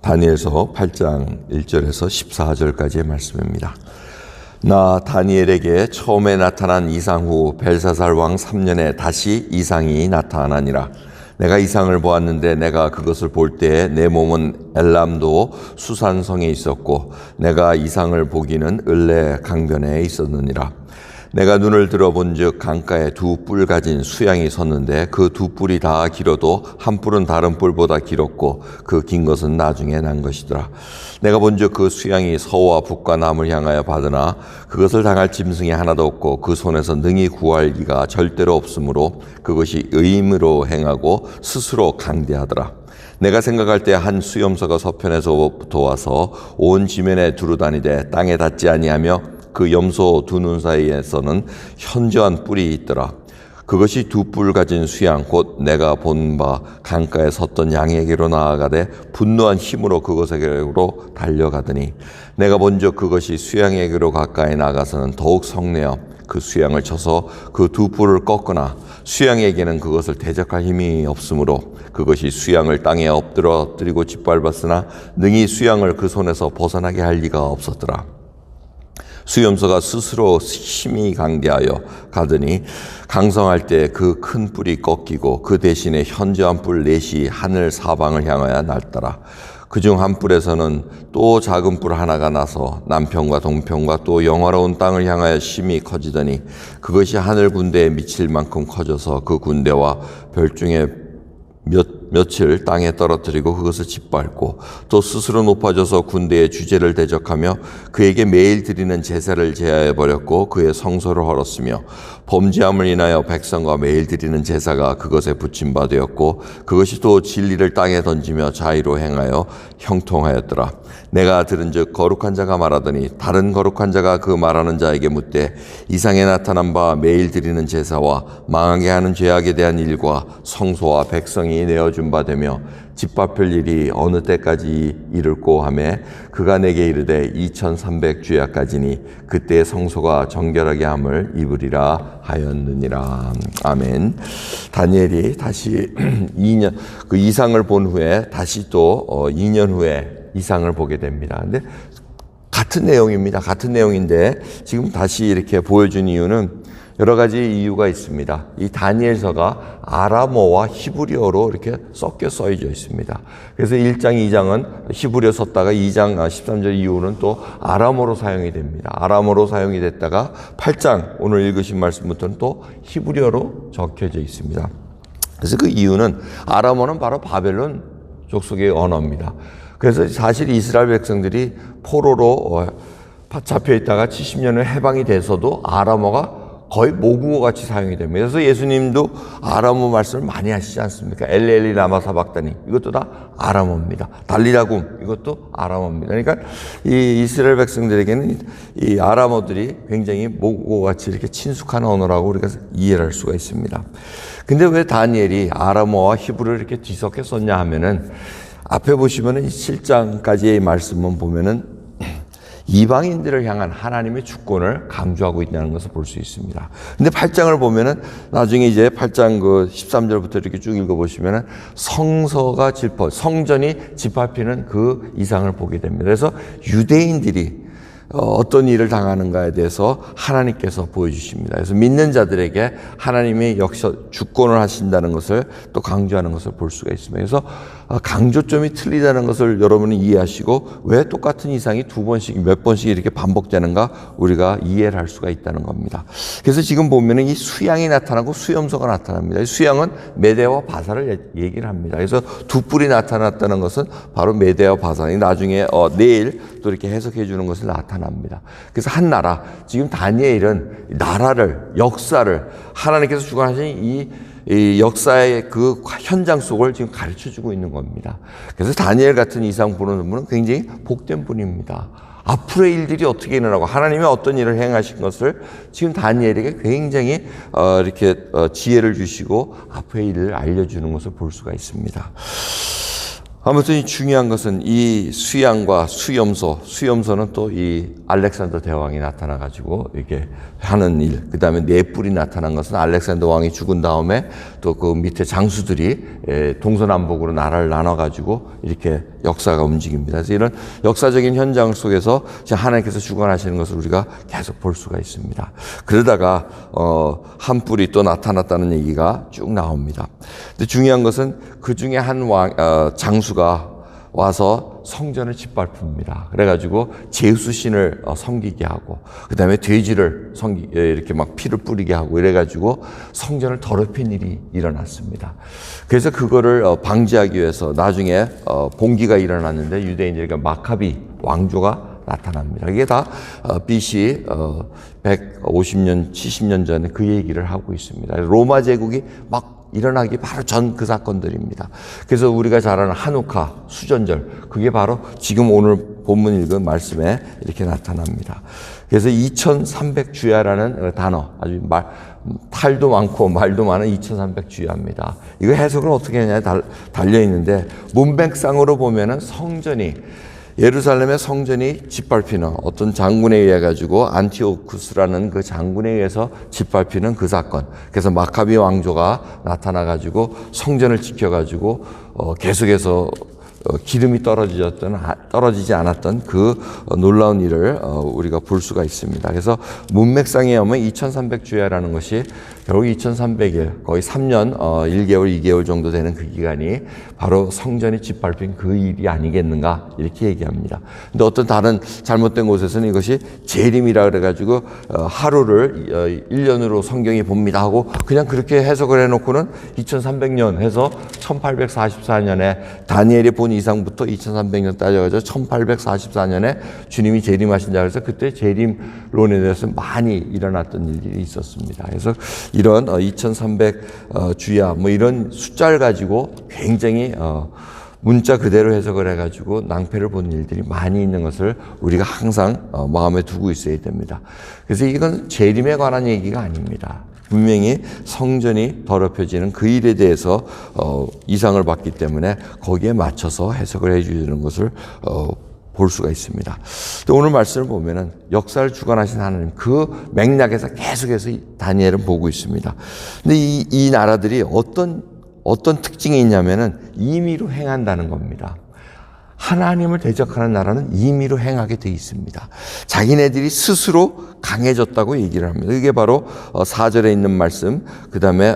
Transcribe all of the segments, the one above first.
다니엘서 8장 1절에서 14절까지의 말씀입니다. 나 다니엘에게 처음에 나타난 이상 후 벨사살 왕 3년에 다시 이상이 나타나니라. 내가 이상을 보았는데 내가 그것을 볼 때에 내 몸은 엘람도 수산성에 있었고 내가 이상을 보기는 을레 강변에 있었느니라. 내가 눈을 들어본즉 강가에 두 뿔 가진 수양이 섰는데 그 두 뿔이 다 길어도 한 뿔은 다른 뿔보다 길었고 그 긴 것은 나중에 난 것이더라. 내가 본즉 그 수양이 서와 북과 남을 향하여 받으나 그것을 당할 짐승이 하나도 없고 그 손에서 능히 구할 이가 절대로 없으므로 그것이 의임으로 행하고 스스로 강대하더라. 내가 생각할 때 한 수염소가 서편에서부터 와서 온 지면에 두루다니되 땅에 닿지 아니하며 그 염소 두 눈 사이에서는 현저한 뿔이 있더라. 그것이 두 뿔 가진 수양 곧 내가 본 바 강가에 섰던 양에게로 나아가되 분노한 힘으로 그것에게로 달려가더니 내가 본즉 그것이 수양에게로 가까이 나가서는 더욱 성내어 그 수양을 쳐서 그 두 뿔을 꺾거나 수양에게는 그것을 대적할 힘이 없으므로 그것이 수양을 땅에 엎드러뜨리고 짓밟았으나 능히 수양을 그 손에서 벗어나게 할 리가 없었더라. 수염소가 스스로 힘이 강대하여 가더니 강성할 때 그 큰 뿔이 꺾이고 그 대신에 현저한 뿔 넷이 하늘 사방을 향하여 날더라. 그중 한 뿔에서는 또 작은 뿔 하나가 나서 남편과 동편과 또 영화로운 땅을 향하여 심히 커지더니 그것이 하늘 군대에 미칠 만큼 커져서 그 군대와 별중에 며칠 땅에 떨어뜨리고 그것을 짓밟고 또 스스로 높아져서 군대의 주제를 대적하며 그에게 매일 드리는 제사를 제하여버렸고 그의 성소를 헐었으며 범죄함을 인하여 백성과 매일 드리는 제사가 그것에 붙임바 되었고 그것이 또 진리를 땅에 던지며 자의로 행하여 형통하였더라. 내가 들은즉 거룩한 자가 말하더니 다른 거룩한 자가 그 말하는 자에게 묻되 이상에 나타난 바 매일 드리는 제사와 망하게 하는 죄악에 대한 일과 성소와 백성이 내어준 바 되며 짓밟힐 일이 어느 때까지 이를꼬 하매 그가 내게 이르되 2300주야까지니 그때 성소가 정결하게 함을 입으리라 하였느니라. 아멘. 다니엘이 다시 2년 그 이상을 본 후에 다시 또 2년 후에 이상을 보게 됩니다. 근데 같은 내용입니다. 같은 내용인데 지금 다시 이렇게 보여준 이유는 여러 가지 이유가 있습니다. 이 다니엘서가 아람어와 히브리어로 이렇게 섞여 써져 있습니다. 그래서 1장, 2장은 히브리어 썼다가 2장 13절 이후는 또 아람어로 사용이 됩니다. 아람어로 사용이 됐다가 8장 오늘 읽으신 말씀부터는 또 히브리어로 적혀져 있습니다. 그래서 그 이유는 아람어는 바로 바벨론 족속의 언어입니다. 그래서 사실 이스라엘 백성들이 포로로 잡혀 있다가 70년을 해방이 돼서도 아람어가 거의 모국어 같이 사용이 됩니다. 그래서 예수님도 아람어 말씀을 많이 하시지 않습니까? 엘리 라마 사박다니 이것도 다 아람어입니다. 달리라굼 이것도 아람어입니다. 그러니까 이 이스라엘 백성들에게는 이 아람어들이 굉장히 모국어 같이 이렇게 친숙한 언어라고 우리가 이해를 할 수가 있습니다. 근데 왜 다니엘이 아람어와 히브리어를 이렇게 뒤섞여 썼냐 하면은 앞에 보시면은 7장까지의 말씀만 보면은 이방인들을 향한 하나님의 주권을 강조하고 있다는 것을 볼 수 있습니다. 근데 8장을 보면은 나중에 이제 8장 그 13절부터 이렇게 쭉 읽어보시면은 성전이 짓밟히는 그 이상을 보게 됩니다. 그래서 유대인들이 어떤 일을 당하는가에 대해서 하나님께서 보여주십니다. 그래서 믿는 자들에게 하나님의 주권을 하신다는 것을 또 강조하는 것을 볼 수가 있습니다. 그래서 강조점이 틀리다는 것을 여러분이 이해하시고 왜 똑같은 이상이 몇 번씩 이렇게 반복되는가 우리가 이해를 할 수가 있다는 겁니다. 그래서 지금 보면은 이 수양이 나타나고 수염소가 나타납니다. 이 수양은 메대와 바사를 얘기를 합니다. 그래서 두 뿔이 나타났다는 것은 바로 메대와 바사니 나중에 내일 또 이렇게 해석해 주는 것을 나타납니다. 그래서 한 나라, 지금 다니엘은 나라를, 역사를 하나님께서 주관하신 이 역사의 그 현장 속을 지금 가르쳐 주고 있는 겁니다. 그래서 다니엘 같은 이상 보는 분은 굉장히 복된 분입니다. 앞으로의 일들이 어떻게 일어나고 하나님이 어떤 일을 행하신 것을 지금 다니엘에게 굉장히 지혜를 주시고 앞으로의 일을 알려주는 것을 볼 수가 있습니다. 아무튼 이 중요한 것은 이 수양과 수염소는 또 이 알렉산더 대왕이 나타나가지고 이렇게 하는 일, 그 다음에 네 뿔이 나타난 것은 알렉산더 왕이 죽은 다음에 또 그 밑에 장수들이 동서남북으로 나라를 나눠가지고 이렇게 역사가 움직입니다. 그래서 이런 역사적인 현장 속에서 하나님께서 주관하시는 것을 우리가 계속 볼 수가 있습니다. 그러다가 한 뿔이 또 나타났다는 얘기가 쭉 나옵니다. 근데 중요한 것은 그 중에 한 장수가 와서 성전을 짓밟습니다. 그래가지고 제우스 신을 섬기게 하고, 그 다음에 돼지를 이렇게 막 피를 뿌리게 하고, 이래가지고 성전을 더럽힌 일이 일어났습니다. 그래서 그거를 방지하기 위해서 나중에 봉기가 일어났는데 유대인들에게 마카비 왕조가 나타납니다. 이게 다 BC 150년, 70년 전에 그 얘기를 하고 있습니다. 로마 제국이 막 일어나기 바로 전 그 사건들입니다. 그래서 우리가 잘 아는 한우카, 수전절, 그게 바로 지금 오늘 본문 읽은 말씀에 이렇게 나타납니다. 그래서 2300주야라는 단어, 아주 탈도 많고 말도 많은 2300주야입니다. 이거 해석을 어떻게 하냐에 달려 있는데, 문맥상으로 보면은 예루살렘의 성전이 짓밟히는 어떤 장군에 의해 가지고 안티오쿠스라는 그 장군에 의해서 짓밟히는 그 사건. 그래서 마카비 왕조가 나타나 가지고 성전을 지켜 가지고 계속해서 기름이 떨어지지 않았던 그 놀라운 일을 우리가 볼 수가 있습니다. 그래서 문맥상에 보면 2300주야라는 것이 결국 2300일, 거의 3년 1개월, 2개월 정도 되는 그 기간이 바로 성전이 짓밟힌 그 일이 아니겠는가 이렇게 얘기합니다. 근데 어떤 다른 잘못된 곳에서는 이것이 재림이라 그래가지고 하루를 1년으로 성경이 봅니다 하고 그냥 그렇게 해석을 해놓고는 2300년 해서 1844년에 다니엘이 본 이상부터 2300년 따져가지고 1844년에 주님이 재림하신 자 그래서 그때 재림론에 대해서 많이 일어났던 일들이 있었습니다. 그래서 이런 2300주야 뭐 이런 숫자를 가지고 굉장히 문자 그대로 해석을 해가지고 낭패를 보는 일들이 많이 있는 것을 우리가 항상 마음에 두고 있어야 됩니다. 그래서 이건 재림에 관한 얘기가 아닙니다. 분명히 성전이 더럽혀지는 그 일에 대해서 이상을 받기 때문에 거기에 맞춰서 해석을 해주는 것을 볼 수가 있습니다. 오늘 말씀을 보면은 역사를 주관하신 하나님 그 맥락에서 계속해서 다니엘은 보고 있습니다. 근데 이 나라들이 어떤 특징이 있냐면은 임의로 행한다는 겁니다. 하나님을 대적하는 나라는 임의로 행하게 돼 있습니다. 자기네들이 스스로 강해졌다고 얘기를 합니다. 이게 바로 4절에 있는 말씀, 그 다음에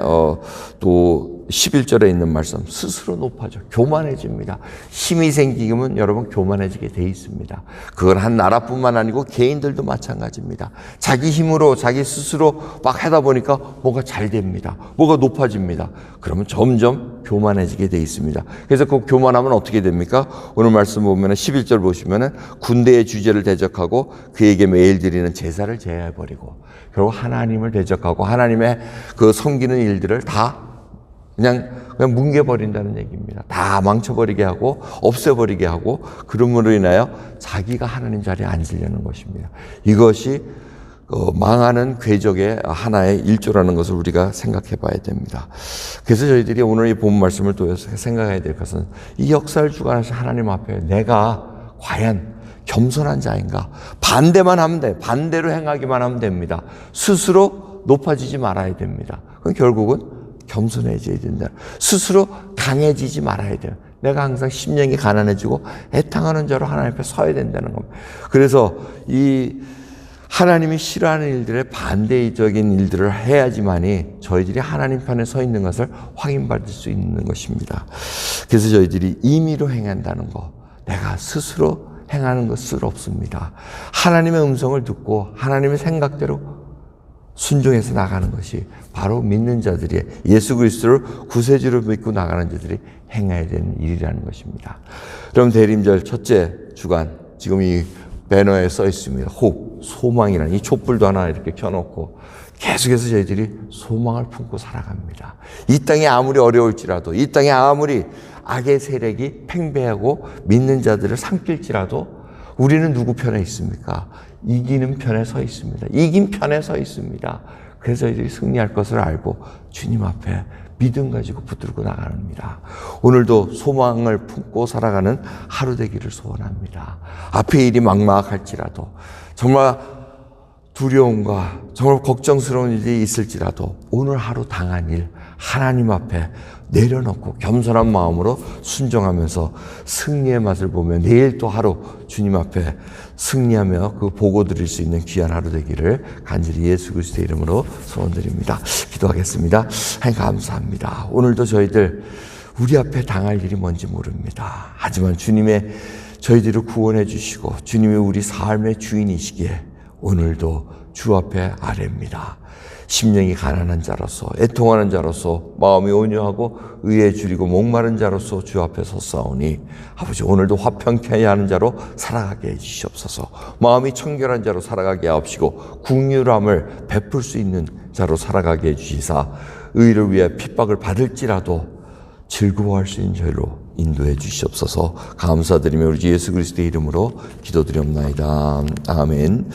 또 11절에 있는 말씀, 스스로 높아져 교만해집니다. 힘이 생기면 여러분 교만해지게 돼 있습니다. 그건 한 나라뿐만 아니고 개인들도 마찬가지입니다. 자기 힘으로 자기 스스로 막 하다 보니까 뭐가 잘 됩니다. 뭐가 높아집니다. 그러면 점점 교만해지게 돼 있습니다. 그래서 그 교만하면 어떻게 됩니까? 오늘 말씀 보면 11절 보시면은 군대의 주제를 대적하고 그에게 매일 드리는 제사를 제해버리고 결국 하나님을 대적하고 하나님의 그 섬기는 일들을 다 그냥 뭉개버린다는 얘기입니다. 다 망쳐버리게 하고 없애버리게 하고 그러므로 인하여 자기가 하나님 자리에 앉으려는 것입니다. 이것이 망하는 궤적의 하나의 일조라는 것을 우리가 생각해 봐야 됩니다. 그래서 저희들이 오늘 이 본 말씀을 또 생각해야 될 것은 이 역사를 주관하신 하나님 앞에 내가 과연 겸손한 자인가? 반대만 하면 돼. 반대로 행하기만 하면 됩니다. 스스로 높아지지 말아야 됩니다. 그럼 결국은 겸손해져야 된다. 스스로 강해지지 말아야 돼요. 내가 항상 심령이 가난해지고 애탕하는 자로 하나님 앞에 서야 된다는 겁니다. 그래서 이 하나님이 싫어하는 일들의 반대적인 일들을 해야지만이 저희들이 하나님 편에 서 있는 것을 확인받을 수 있는 것입니다. 그래서 저희들이 임의로 행한다는 것, 내가 스스로 행하는 것은 없습니다. 하나님의 음성을 듣고 하나님의 생각대로 순종해서 나가는 것이 바로 믿는 자들이 예수 그리스도를 구세주로 믿고 나가는 자들이 행해야 되는 일이라는 것입니다. 그럼 대림절 첫째 주간 지금 이 배너에 써 있습니다. 호흡, 소망이라는 이 촛불도 하나 이렇게 켜놓고 계속해서 저희들이 소망을 품고 살아갑니다. 이 땅이 아무리 어려울지라도 이 땅이 아무리 악의 세력이 팽배하고 믿는 자들을 삼킬지라도 우리는 누구 편에 있습니까? 이기는 편에 서 있습니다. 이긴 편에 서 있습니다. 그래서 저희들이 승리할 것을 알고 주님 앞에 믿음 가지고 붙들고 나갑니다. 오늘도 소망을 품고 살아가는 하루 되기를 소원합니다. 앞에 일이 막막할지라도, 정말 두려움과 정말 걱정스러운 일이 있을지라도 오늘 하루 당한 일 하나님 앞에 내려놓고 겸손한 마음으로 순종하면서 승리의 맛을 보며 내일 또 하루 주님 앞에 승리하며 그 보고 드릴 수 있는 귀한 하루 되기를 간절히 예수 그리스도의 이름으로 소원드립니다. 기도하겠습니다. 하나님 감사합니다. 오늘도 저희들 우리 앞에 당할 일이 뭔지 모릅니다. 하지만 주님의 저희들을 구원해 주시고 주님이 우리 삶의 주인이시기에 오늘도 주 앞에 아뢰입니다. 심령이 가난한 자로서, 애통하는 자로서, 마음이 온유하고 의에 줄이고 목마른 자로서 주 앞에 섰사오니 아버지, 오늘도 화평케 하는 자로 살아가게 해주시옵소서. 마음이 청결한 자로 살아가게 하옵시고 긍휼함을 베풀 수 있는 자로 살아가게 해주시사 의를 위해 핍박을 받을지라도 즐거워할 수 있는 저희로 인도해 주시옵소서. 감사드리며 우리 주 예수 그리스도의 이름으로 기도드리옵나이다. 아멘.